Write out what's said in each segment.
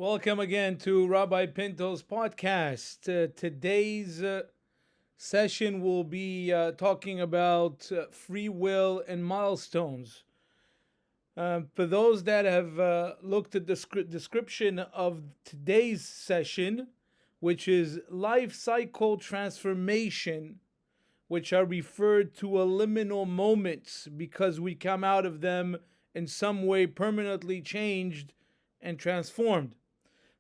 Welcome again to Rabbi Pinto's podcast. Today's session will be talking about free will and milestones. For those that have looked at the description of today's session, which is life cycle transformation, which are referred to as liminal moments because we come out of them in some way permanently changed and transformed.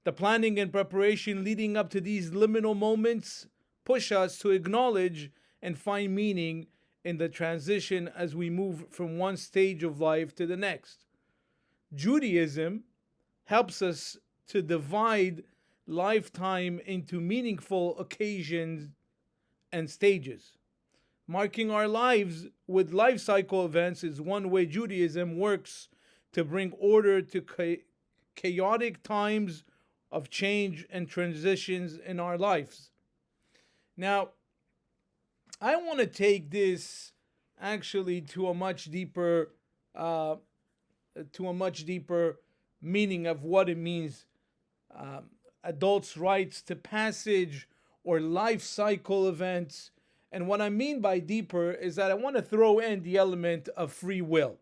The planning and preparation leading up to these liminal moments push us to acknowledge and find meaning in the transition as we move from one stage of life to the next. Judaism helps us to divide lifetime into meaningful occasions and stages. Marking our lives with life cycle events is one way Judaism works to bring order to chaotic times of change and transitions in our lives. Now, I want to take this actually to a much deeper meaning of what it means. Adults' rights to passage or life cycle events. And what I mean by deeper is that I want to throw in the element of free will.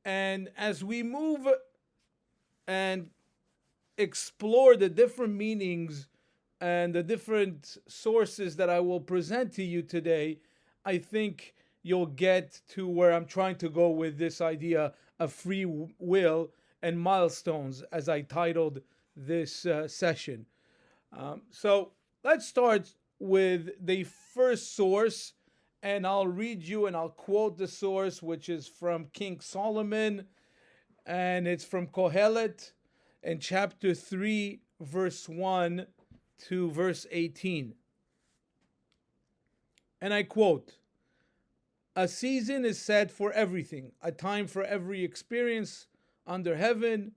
And as we move and explore the different meanings and the different sources that I will present to you today, I think you'll get to where I'm trying to go with this idea of free will and milestones, as I titled this session. So let's start with the first source, and I'll read you and I'll quote the source, which is from King Solomon, and it's from Kohelet in chapter 3, verse 1 to verse 18. And I quote, "A season is set for everything, a time for every experience under heaven,"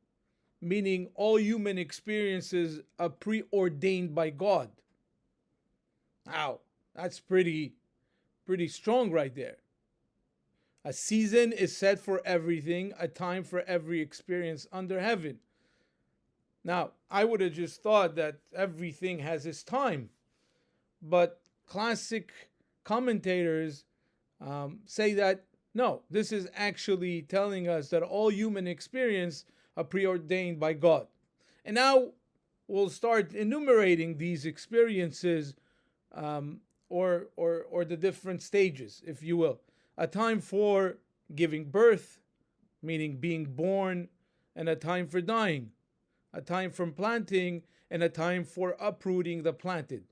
meaning all human experiences are preordained by God. Wow, that's pretty strong right there. A season is set for everything, a time for every experience under heaven. Now, I would have just thought that everything has its time, but classic commentators say that no, this is actually telling us that all human experience are preordained by God. And now we'll start enumerating these experiences or the different stages, if you will. A time for giving birth, meaning being born, and a time for dying. A time for planting, and a time for uprooting the planted.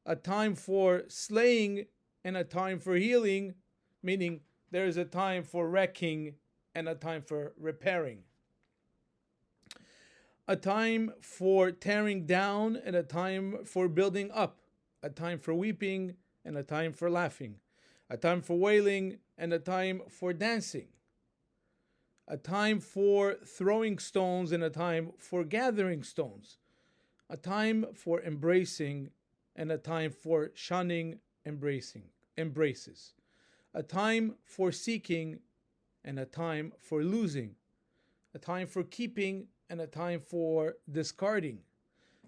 A time for slaying, and a time for healing, meaning there is a time for wrecking and a time for repairing. A time for tearing down and a time for building up. A time for weeping and a time for laughing. A time for wailing and a time for dancing. A time for throwing stones and a time for gathering stones. A time for embracing and a time for shunning embraces. A time for seeking and a time for losing. A time for keeping and a time for discarding.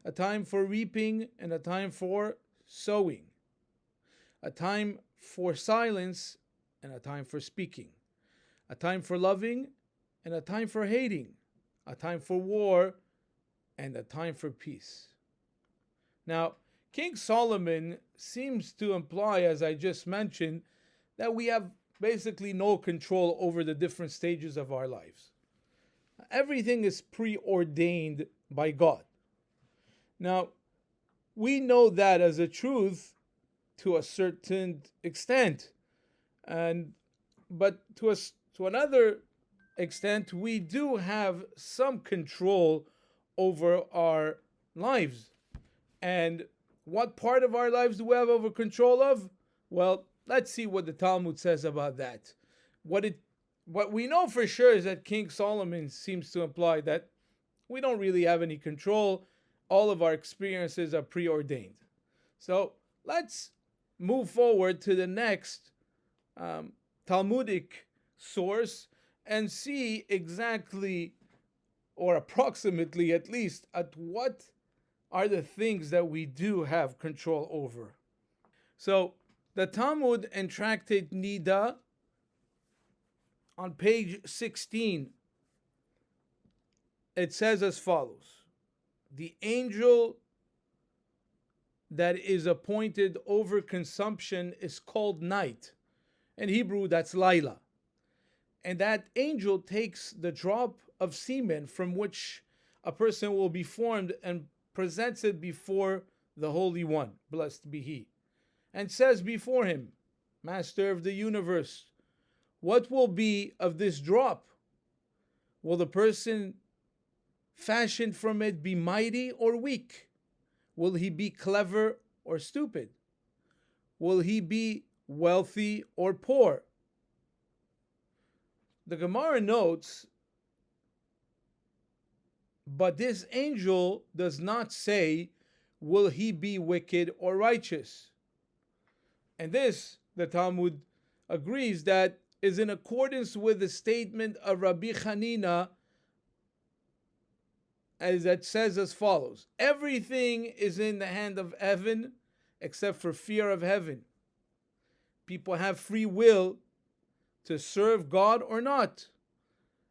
A time for reaping and a time for sowing. A time for silence and a time for speaking. A time for loving and a time for hating. A time for war and a time for peace. Now, King Solomon seems to imply, as I just mentioned, that we have basically no control over the different stages of our lives. Everything is preordained by God. Now, we know that as a truth to a certain extent, but to another extent, we do have some control over our lives. And what part of our lives do we have over control of? Well, let's see what the Talmud says about that. What we know for sure is that King Solomon seems to imply that we don't really have any control. All of our experiences are preordained. So let's move forward to the next Talmudic source and see exactly or approximately at least, at what are the things that we do have control over. So, the Talmud and Tractate Nida on page 16, it says as follows: the angel that is appointed over consumption is called night. In Hebrew, that's Laila. And that angel takes the drop of semen from which a person will be formed and presents it before the Holy One, blessed be He, and says before him, Master of the universe, what will be of this drop? Will the person fashioned from it be mighty or weak? Will he be clever or stupid? Will he be wealthy or poor? The Gemara notes, but this angel does not say, will he be wicked or righteous? And this, the Talmud agrees, that is in accordance with the statement of Rabbi Hanina, as that says as follows: everything is in the hand of heaven except for fear of heaven. People have free will to serve God or not.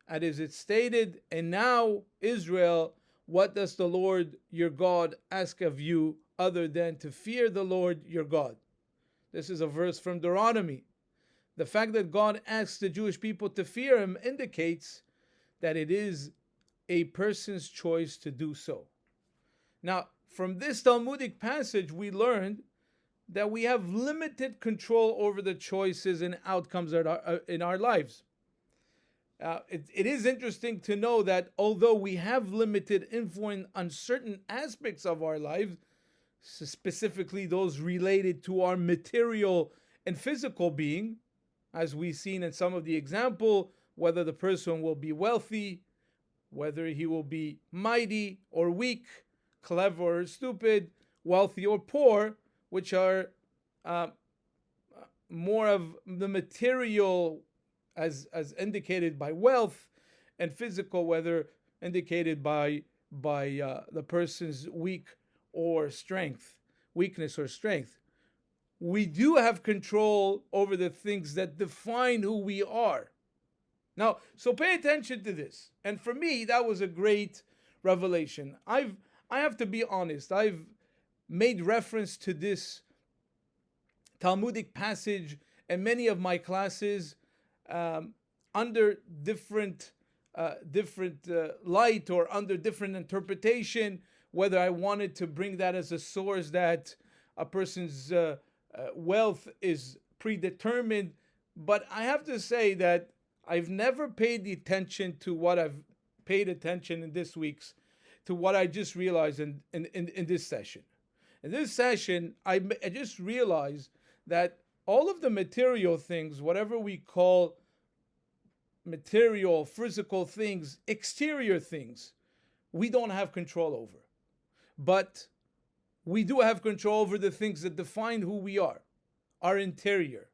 And as it stated, and now Israel, what does the Lord your God ask of you other than to fear the Lord your God? This is a verse from Deuteronomy. The fact that God asks the Jewish people to fear him indicates that it is a person's choice to do so. Now, from this Talmudic passage, we learned that we have limited control over the choices and outcomes in our lives. It is interesting to know that although we have limited influence on certain aspects of our lives, specifically those related to our material and physical being, as we've seen in some of the example, whether the person will be wealthy, whether he will be mighty or weak, clever or stupid, wealthy or poor, which are more of the material as indicated by wealth, and physical, whether indicated by the person's weakness or strength. We do have control over the things that define who we are. Now, so pay attention to this. And for me, that was a great revelation. I have to be honest. I've made reference to this Talmudic passage in many of my classes under different light or under different interpretation, whether I wanted to bring that as a source that a person's wealth is predetermined. But I have to say that I've never paid the attention to what I've paid attention in this week's, to what I just realized in this session. In this session, I just realized that all of the material things, whatever we call material, physical things, exterior things, we don't have control over. But we do have control over the things that define who we are, our interior.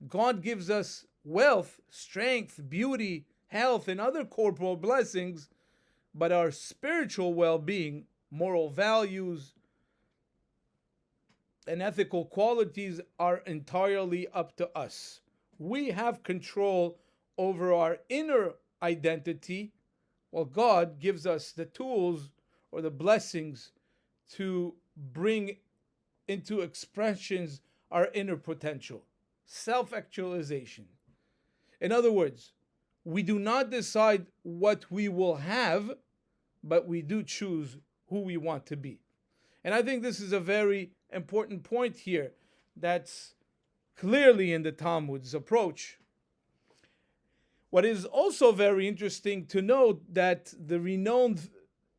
God gives us wealth, strength, beauty, health, and other corporal blessings, but our spiritual well-being, moral values, and ethical qualities are entirely up to us. We have control over our inner identity, while God gives us the tools or the blessings to bring into expressions our inner potential, self-actualization. In other words, we do not decide what we will have, but we do choose who we want to be. And I think this is a very important point here that's clearly in the Talmud's approach. What is also very interesting to note that the renowned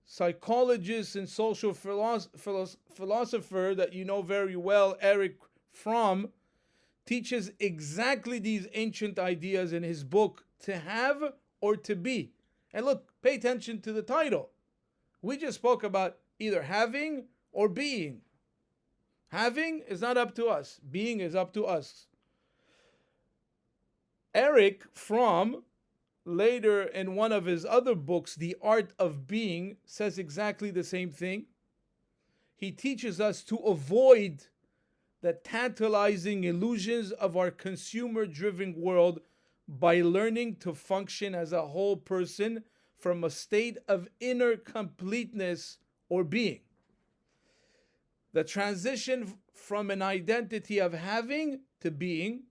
psychologist and social philosopher that you know very well, Erich Fromm, teaches exactly these ancient ideas in his book, To Have or To Be. And look, pay attention to the title. We just spoke about either having or being. Having is not up to us. Being is up to us. Erich Fromm later in one of his other books, The Art of Being, says exactly the same thing. He teaches us to avoid the tantalizing illusions of our consumer-driven world by learning to function as a whole person from a state of inner completeness or being. The transition from an identity of having to being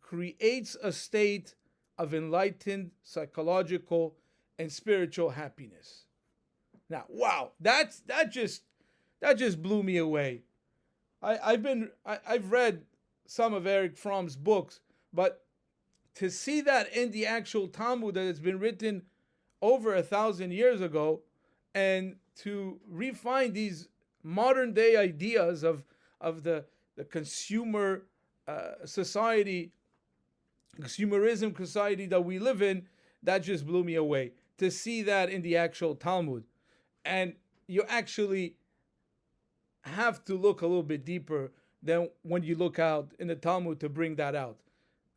creates a state of enlightened psychological and spiritual happiness. Now, wow, that just blew me away. I've read some of Eric Fromm's books, but to see that in the actual Talmud that has been written over 1,000 years ago, and to refine these modern day ideas of the consumer society, consumerism society that we live in, that just blew me away. To see that in the actual Talmud. And you actually have to look a little bit deeper than when you look out in the Talmud to bring that out.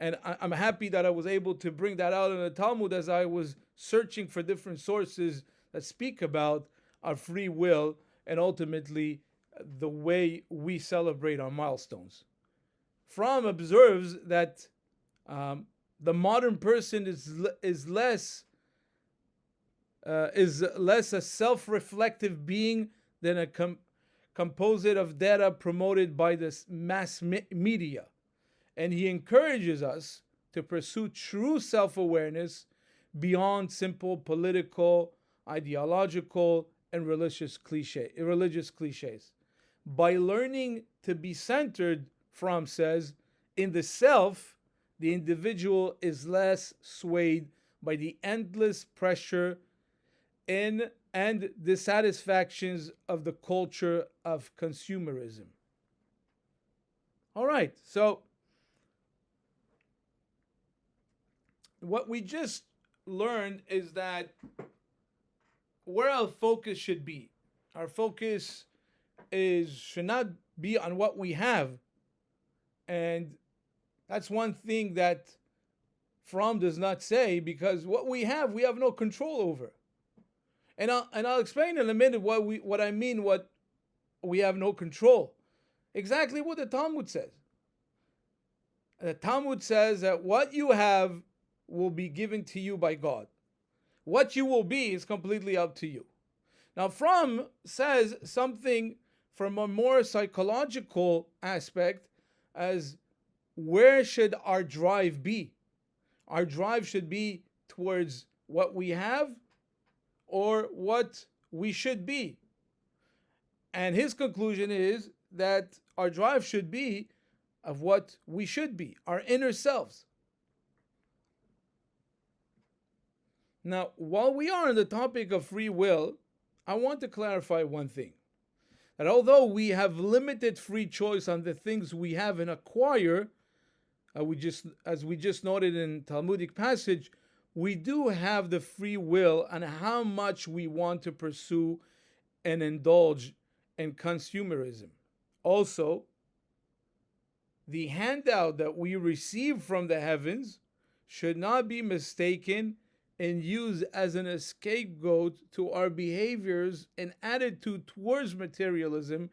And I'm happy that I was able to bring that out in the Talmud as I was searching for different sources that speak about our free will and ultimately the way we celebrate our milestones. Fromm observes that the modern person is less a self-reflective being than a composite of data promoted by the mass media. And he encourages us to pursue true self-awareness beyond simple political, ideological, and religious cliches. By learning to be centered, Fromm says, in the self, the individual is less swayed by the endless pressure and dissatisfactions of the culture of consumerism. All right, so what we just learned is that where our focus should be. Our focus should not be on what we have. And that's one thing that Fromm does not say, because what we have no control over. And I'll explain in a minute what I mean what we have no control. Exactly what the Talmud says. The Talmud says that what you have will be given to you by God. What you will be is completely up to you. Now, Fromm says something from a more psychological aspect as where should our drive be? Our drive should be towards what we have or what we should be. And his conclusion is that our drive should be of what we should be, our inner selves. Now, while we are on the topic of free will, I want to clarify one thing. That although we have limited free choice on the things we have and acquire, as we just noted in Talmudic passage, we do have the free will on how much we want to pursue and indulge in consumerism. Also, the handout that we receive from the heavens should not be mistaken and used as an scapegoat to our behaviors and attitude towards materialism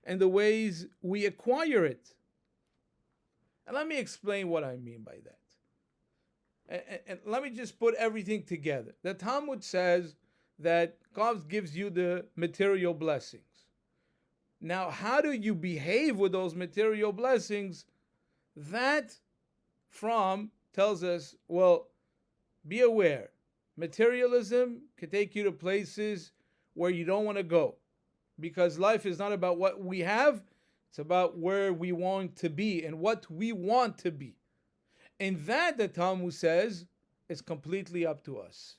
and the ways we acquire it. And let me explain what I mean by that. And let me just put everything together. The Talmud says that God gives you the material blessings. Now, how do you behave with those material blessings? That Fromm tells us, well, be aware. Materialism can take you to places where you don't want to go, because life is not about what we have, it's about where we want to be and what we want to be. And that, the Talmud says, is completely up to us.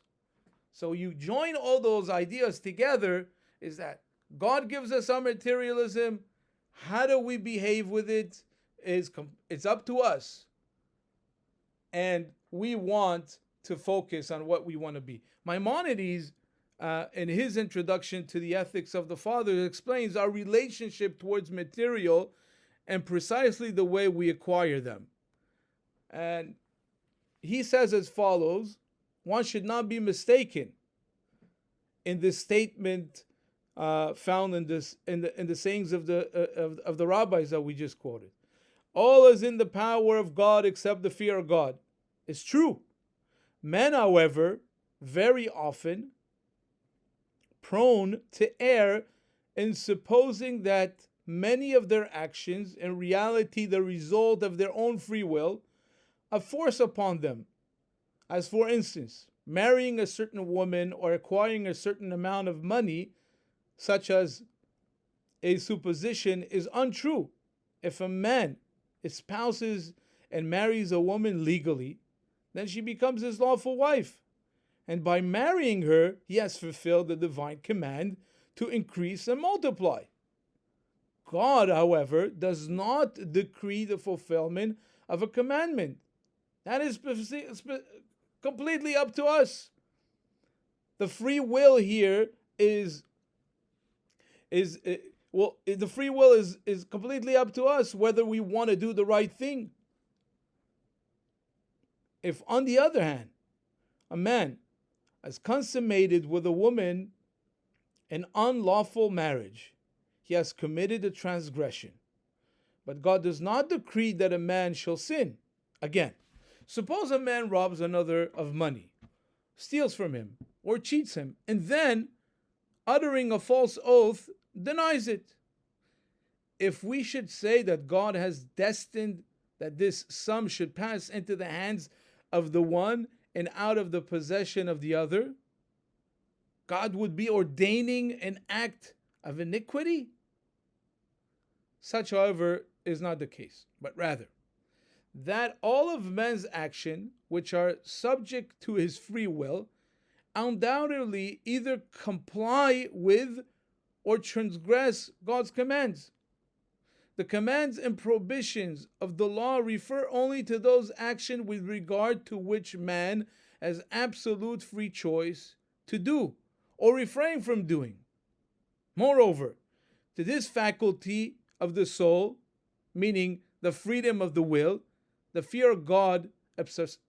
So you join all those ideas together, is that God gives us our materialism. How do we behave with it? It's up to us. And we want to focus on what we want to be. Maimonides, in his introduction to the ethics of the Fathers, explains our relationship towards material and precisely the way we acquire them. And he says as follows, one should not be mistaken in this statement found in the sayings of the rabbis that we just quoted. All is in the power of God except the fear of God. It's true. Men, however, very often prone to err in supposing that many of their actions, in reality the result of their own free will, are forced upon them. As for instance, marrying a certain woman or acquiring a certain amount of money, such as a supposition, is untrue. If a man espouses and marries a woman legally, then she becomes his lawful wife. And by marrying her, he has fulfilled the divine command to increase and multiply. God, however, does not decree the fulfillment of a commandment. That is completely up to us. The free will here is the free will is completely up to us whether we want to do the right thing. If, on the other hand, a man has consummated with a woman an unlawful marriage, he has committed a transgression. But God does not decree that a man shall sin. Again, suppose a man robs another of money, steals from him, or cheats him, and then, uttering a false oath, denies it. If we should say that God has destined that this sum should pass into the hands of the one and out of the possession of the other, God would be ordaining an act of iniquity? Such, however, is not the case, but rather that all of men's action, which are subject to his free will, undoubtedly either comply with or transgress God's commands. The commands and prohibitions of the law refer only to those actions with regard to which man has absolute free choice to do or refrain from doing. Moreover, to this faculty of the soul, meaning the freedom of the will, the fear of God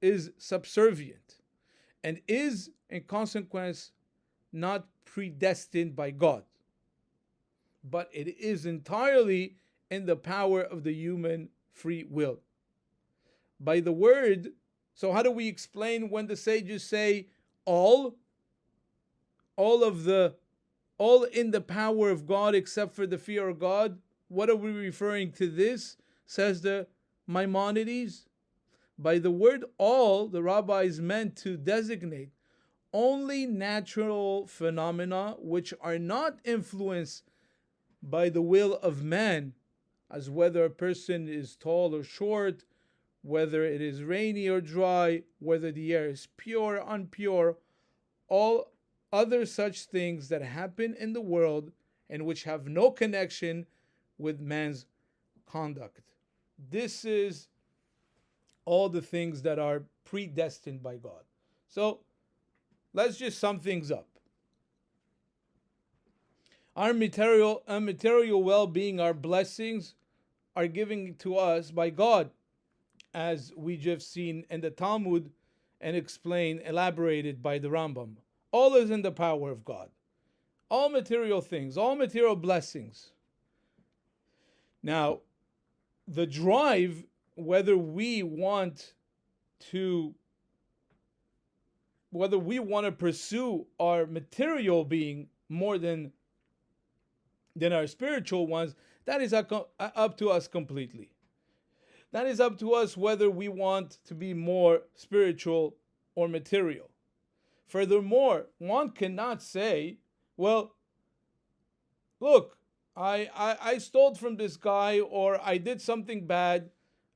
is subservient and is, in consequence, not predestined by God, but it is entirely in the power of the human free will. By the word, so how do we explain when the sages say all in the power of God except for the fear of God? What are we referring to this? Says the Maimonides. By the word all, the rabbis meant to designate only natural phenomena which are not influenced by the will of man, as whether a person is tall or short, whether it is rainy or dry, whether the air is pure or impure, all other such things that happen in the world and which have no connection with man's conduct. This is all the things that are predestined by God. So let's just sum things up. Our material well-being, our blessings, are given to us by God, as we just seen in the Talmud and elaborated by the Rambam. All is in the power of God. All material things, all material blessings. Now, the drive, whether we want to pursue our material being more than our spiritual ones, that is up to us completely. That is up to us whether we want to be more spiritual or material. Furthermore, one cannot say, well, look, I stole from this guy, or I did something bad,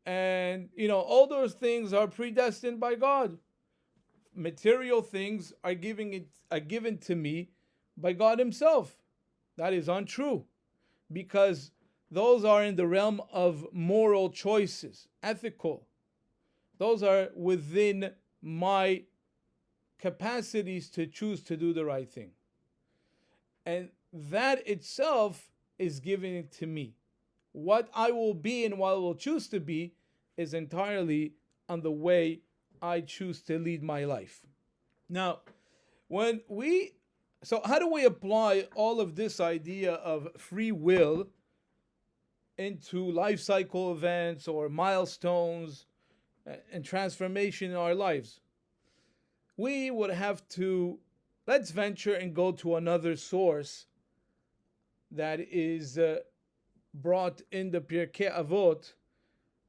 and all those things are predestined by God. Material things are given to me by God Himself. That is untrue, because those are in the realm of moral choices, ethical. Those are within my capacities to choose to do the right thing. And that itself is given to me. What I will be and what I will choose to be is entirely on the way I choose to lead my life. Now, when we so how do we apply all of this idea of free will into life cycle events or milestones and transformation in our lives? We would have to let's venture and go to another source that is brought in the Pirkei Avot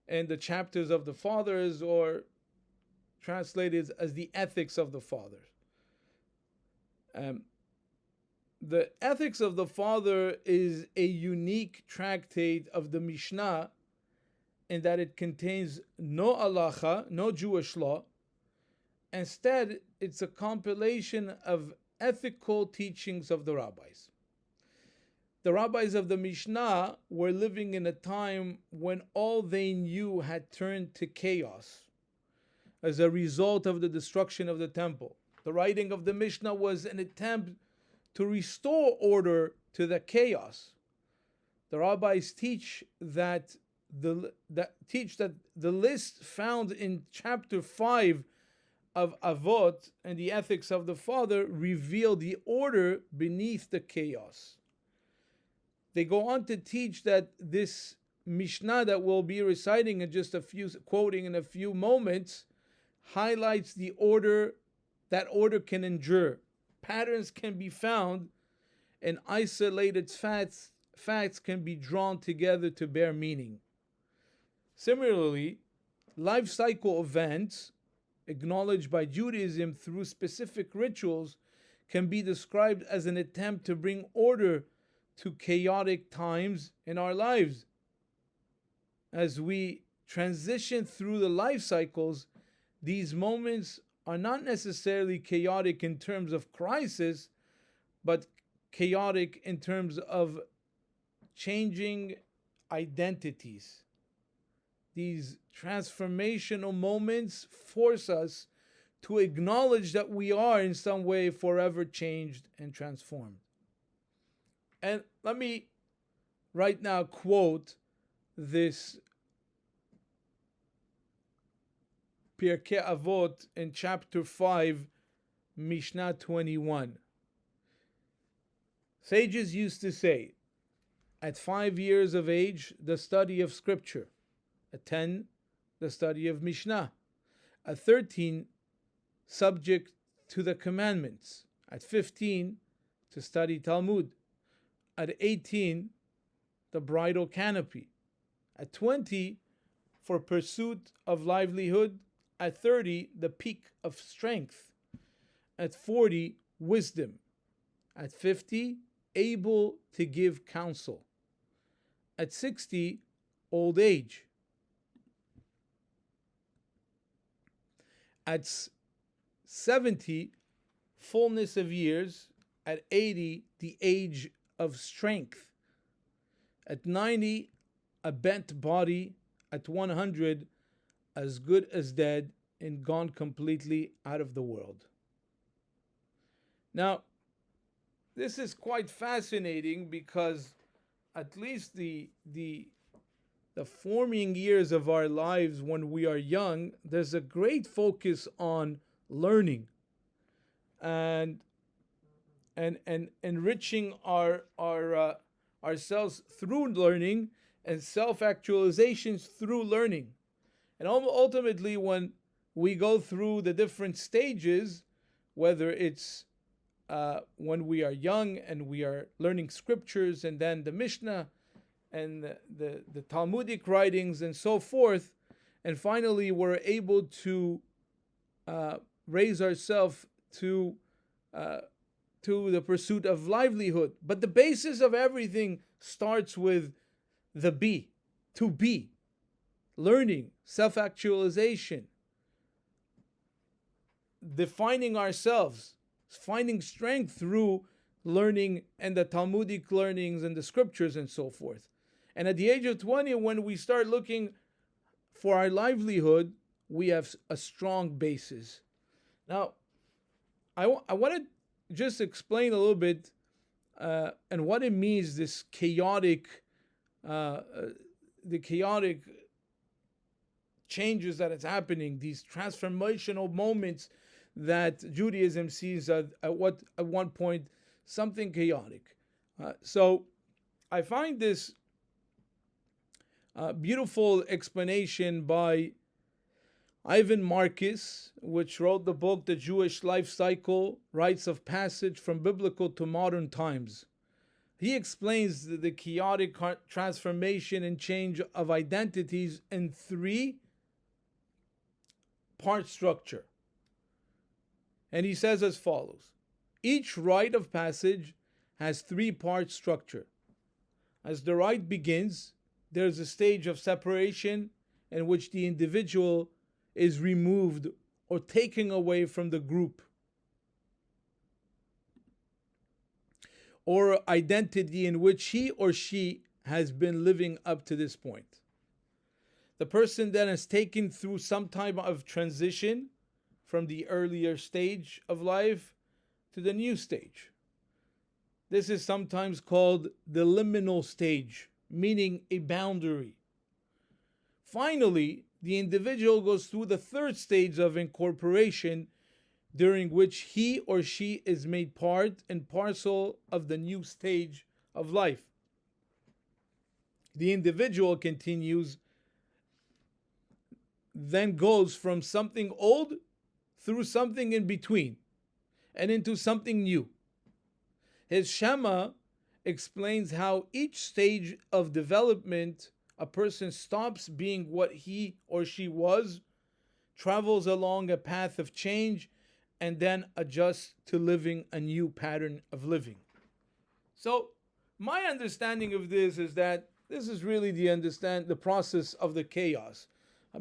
and the chapters of the fathers, or translated as the ethics of the fathers. Um, the ethics of the father is a unique tractate of the Mishnah in that it contains no halacha, no Jewish law. Instead, it's a compilation of ethical teachings of the rabbis. The rabbis of the Mishnah were living in a time when all they knew had turned to chaos as a result of the destruction of the temple. The writing of the Mishnah was an attempt to restore order to the chaos. The rabbis teach that the list found in chapter 5 of Avot and the ethics of the father reveal the order beneath the chaos. They go on to teach that this Mishnah that we'll be reciting in just quoting in a few moments, highlights the order. That order can endure. Patterns can be found, and isolated facts can be drawn together to bear meaning. Similarly, life cycle events, acknowledged by Judaism through specific rituals, can be described as an attempt to bring order to chaotic times in our lives. As we transition through the life cycles, these moments are not necessarily chaotic in terms of crisis, but chaotic in terms of changing identities. These transformational moments force us to acknowledge that we are in some way forever changed and transformed. And let me right now quote this Pirkei Avot in chapter 5, Mishnah 21. Sages used to say, at 5 years of age, the study of scripture. At 10, the study of Mishnah. At 13, subject to the commandments. At 15, to study Talmud. At 18, the bridal canopy. At 20, for pursuit of livelihood. At 30, the peak of strength. At 40, wisdom. At 50, able to give counsel. At 60, old age. At 70, fullness of years. At 80, the age of strength. At 90, a bent body. At 100, as good as dead and gone completely out of the world. Now, this is quite fascinating because at least the forming years of our lives when we are young, there's a great focus on learning and enriching ourselves through learning and self-actualizations through learning. And ultimately, when we go through the different stages, whether it's when we are young and we are learning scriptures and then the Mishnah and the Talmudic writings and so forth, and finally we're able to raise ourselves to the pursuit of livelihood. But the basis of everything starts with the be, to be, learning, self-actualization, defining ourselves, finding strength through learning and the Talmudic learnings and the scriptures and so forth. And at the age of 20, when we start looking for our livelihood, we have a strong basis. Now, I want to just explain a little bit and what it means, this chaotic, the chaotic changes that is happening, these transformational moments that Judaism sees at one point something chaotic. So I find this beautiful explanation by Ivan Marcus, which wrote the book The Jewish Life Cycle, Rites of Passage from Biblical to Modern Times. He explains the chaotic transformation and change of identities in three-part structure. And he says as follows: each rite of passage has three-part structure. As the rite begins, there is a stage of separation in which the individual is removed or taken away from the group or identity in which he or she has been living up to this point. The person then is taken through some type of transition from the earlier stage of life to the new stage. This is sometimes called the liminal stage, meaning a boundary. Finally, the individual goes through the third stage of incorporation, during which he or she is made part and parcel of the new stage of life. The individual continues, then goes from something old through something in between and into something new. His Shema explains how each stage of development a person stops being what he or she was, travels along a path of change, and then adjusts to living a new pattern of living. So, my understanding of this is that this is really the process of the chaos.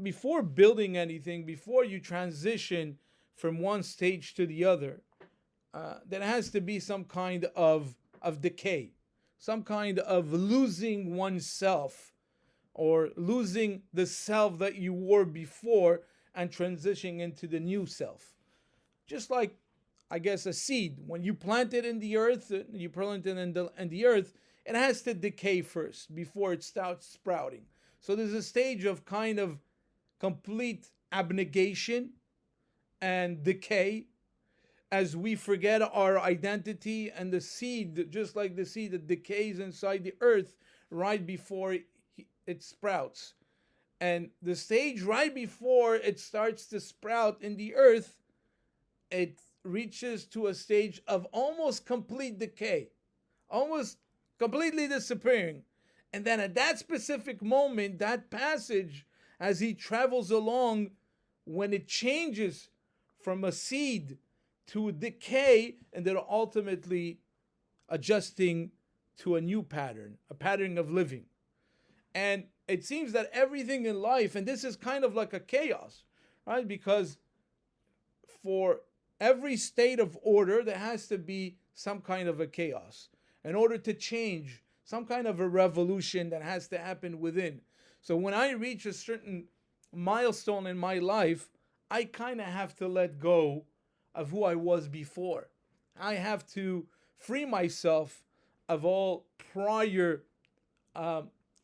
Before building anything, before you transition from one stage to the other, there has to be some kind of decay, some kind of losing oneself, or losing the self that you were before and transitioning into the new self. Just like, I guess, a seed. When you plant it in the earth, it has to decay first before it starts sprouting. So there's a stage of kind of complete abnegation and decay as we forget our identity, and the seed, just like the seed that decays inside the earth right before it sprouts. And the stage right before it starts to sprout in the earth, it reaches to a stage of almost complete decay, almost completely disappearing. And then at that specific moment, that passage, as he travels along, when it changes from a seed to decay, and then ultimately adjusting to a new pattern, a pattern of living. And it seems that everything in life, and this is kind of like a chaos, right? Because for every state of order, there has to be some kind of a chaos. In order to change, some kind of a revolution that has to happen within. So when I reach a certain milestone in my life, I kind of have to let go of who I was before. I have to free myself of all prior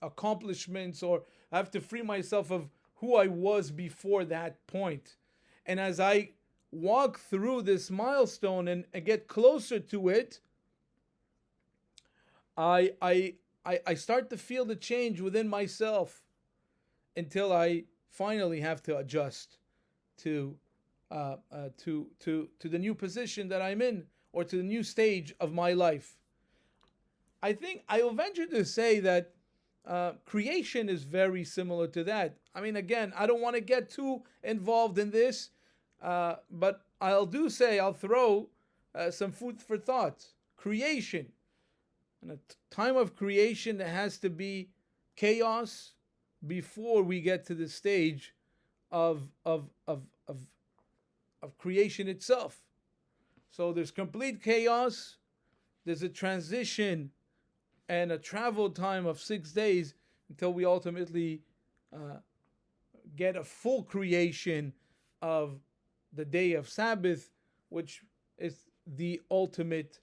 accomplishments, or I have to free myself of who I was before that point. And as I walk through this milestone and get closer to it, I start to feel the change within myself until I finally have to adjust to the new position that I'm in, or to the new stage of my life. I think I will venture to say that creation is very similar to that. I mean, again, I don't want to get too involved in this, but I'll throw some food for thought. Creation. In a time of creation, there has to be chaos before we get to the stage of creation itself. So there's complete chaos, there's a transition and a travel time of 6 days until we ultimately get a full creation of the day of Sabbath, which is the ultimate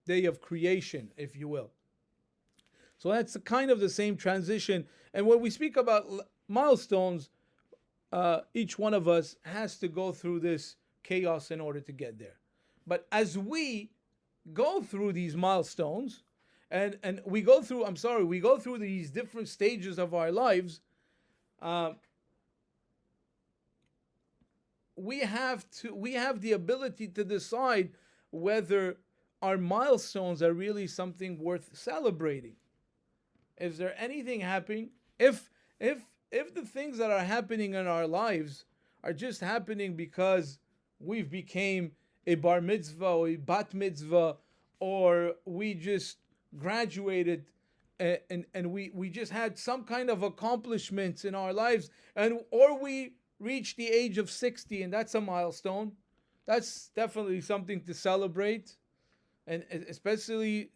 day of creation, if you will. So that's kind of the same transition. And when we speak about milestones, each one of us has to go through this chaos in order to get there. But as we go through these milestones, and we go through, we go through these different stages of our lives, uh, we have the ability to decide whether our milestones are really something worth celebrating. Is there anything happening? If the things that are happening in our lives are just happening because we've became a bar mitzvah or a bat mitzvah, or we just graduated, and we just had some kind of accomplishments in our lives, and or we reached the age of 60, and that's a milestone. That's definitely something to celebrate, and especially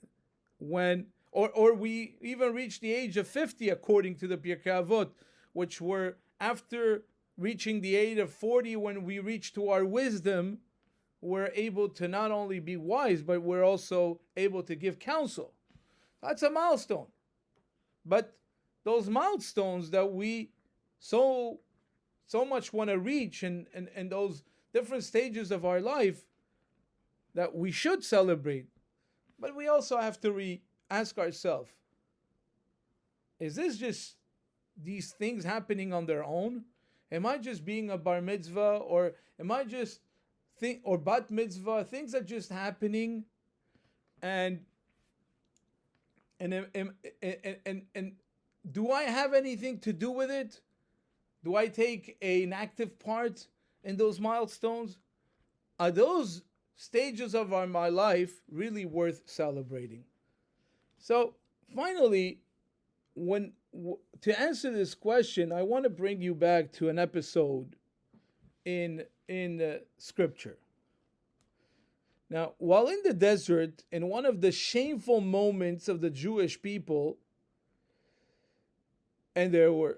when or we even reached the age of 50 according to the Pirkei Avot, which were after reaching the age of 40, when we reach to our wisdom, we're able to not only be wise, but we're also able to give counsel. That's a milestone. But those milestones that we so much want to reach, and those different stages of our life that we should celebrate, but we also have to ask ourselves, is this just these things happening on their own? Am I just being a bar mitzvah, or am I just or bat mitzvah? Things are just happening, and do I have anything to do with it? Do I take an active part in those milestones? Are those stages of my life really worth celebrating? So finally, to answer this question, I want to bring you back to an episode in Scripture. Now, while in the desert, in one of the shameful moments of the Jewish people, and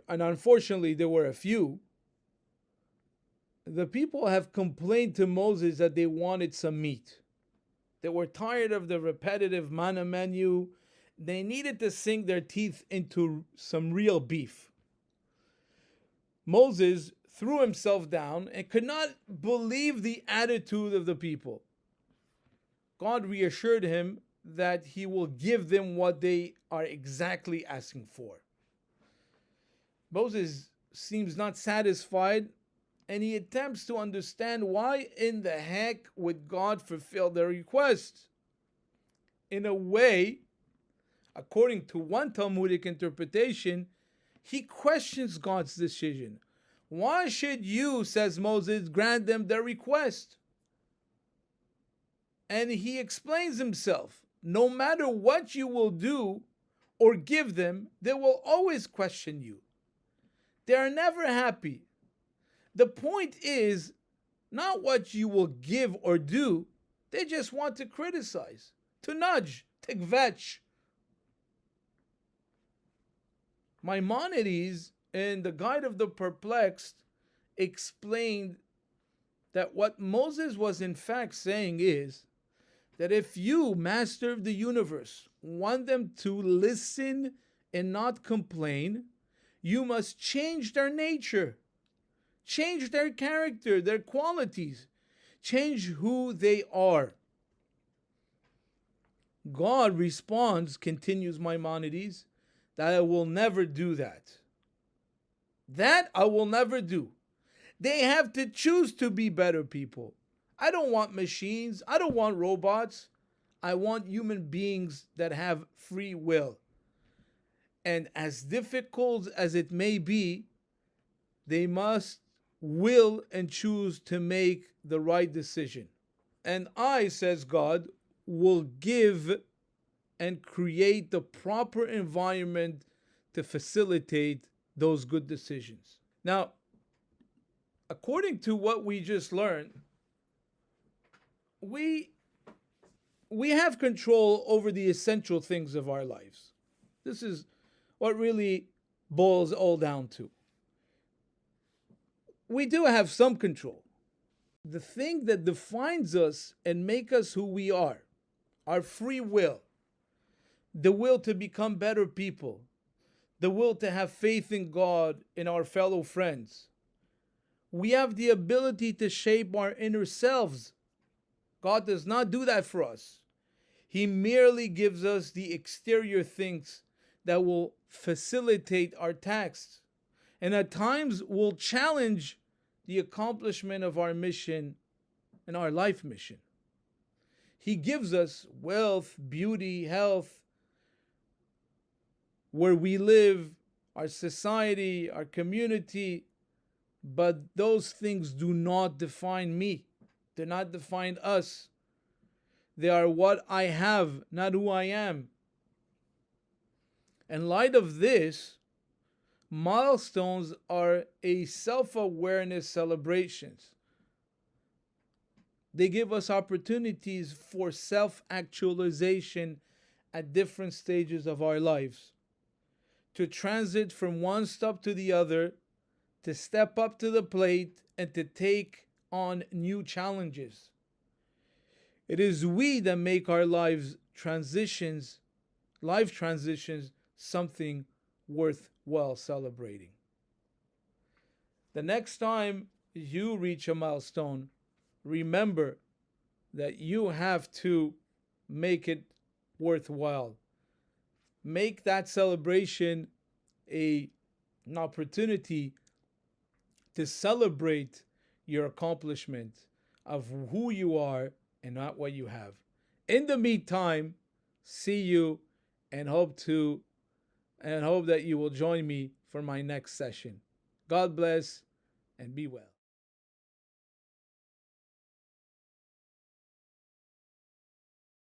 unfortunately there were a few, the people have complained to Moses that they wanted some meat. They were tired of the repetitive manna menu. They needed to sink their teeth into some real beef. Moses threw himself down and could not believe the attitude of the people. God reassured him that he will give them what they are exactly asking for. Moses seems not satisfied, and he attempts to understand why in the heck would God fulfill their request. In a way, according to one Talmudic interpretation, he questions God's decision. Why should you, says Moses, grant them their request? And he explains himself. No matter what you will do or give them, they will always question you. They are never happy. The point is not what you will give or do. They just want to criticize, to nudge, to kvetch. Maimonides, in the Guide of the Perplexed, explained that what Moses was in fact saying is that if you, master of the universe, want them to listen and not complain, you must change their nature, change their character, their qualities, change who they are. God responds, continues Maimonides, that I will never do that. That I will never do. They have to choose to be better people. I don't want machines. I don't want robots. I want human beings that have free will. And as difficult as it may be, they must will and choose to make the right decision. And I, says God, will give and create the proper environment to facilitate those good decisions. Now, according to what we just learned, we have control over the essential things of our lives. This is what really boils all down to. We do have some control. The thing that defines us and make us who we are, our free will, the will to become better people, the will to have faith in God, in our fellow friends. We have the ability to shape our inner selves. God does not do that for us. He merely gives us the exterior things that will facilitate our tasks, and at times will challenge the accomplishment of our mission and our life mission. He gives us wealth, beauty, health, where we live, our society, our community, but those things do not define me, do not define us. They are what I have, not who I am. In light of this, milestones are a self-awareness celebrations. They give us opportunities for self-actualization at different stages of our lives, to transit from one step to the other, to step up to the plate, and to take on new challenges. It is we that make our life transitions, something worthwhile celebrating. The next time you reach a milestone, remember that you have to make it worthwhile. Make that celebration an opportunity to celebrate your accomplishment of who you are and not what you have. In the meantime, see you and hope that you will join me for my next session. God bless and be well.